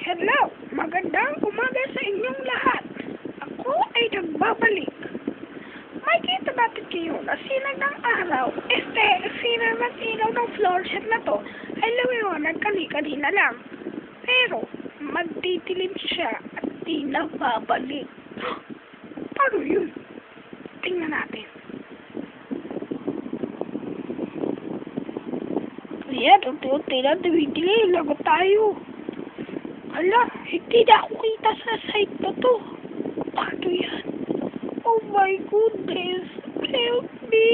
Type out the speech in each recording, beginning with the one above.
Hello! Magandang umaga sa inyong lahat. Ako ay nagbabalik. Makikita natin ngayon na sinag ng araw. Sinag ng ilaw ng floor set na to ay lumiwanag kanina lang. Pero, magdidilim siya at di na babalik. Paano yun? Tingnan natin. Ayan, unti-unti na dumidilim. Lagot tayo. Ala, hindi na ako kita sa site na to. Paano yan? Oh my goodness. Help me.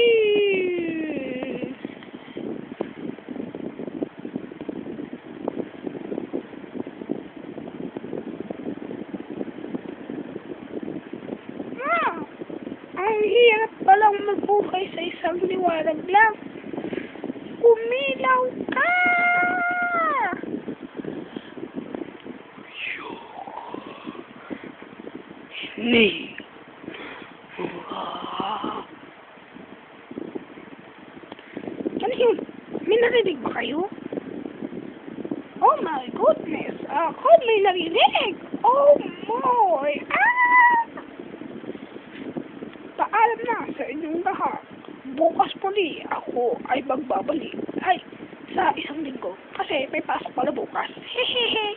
Ang hirap palang magbuhay sa isang liwanag lang. Umilaw ka! Ni. Ano yun? May narinig ba kayo? Oh my goodness! Ako may narinig! Oh my! Paalam na sa inyong lahat. Bukas muli ako ay magbabalik. Ay, sa isang linggo. Kasi may pasok pala bukas. Hehehe.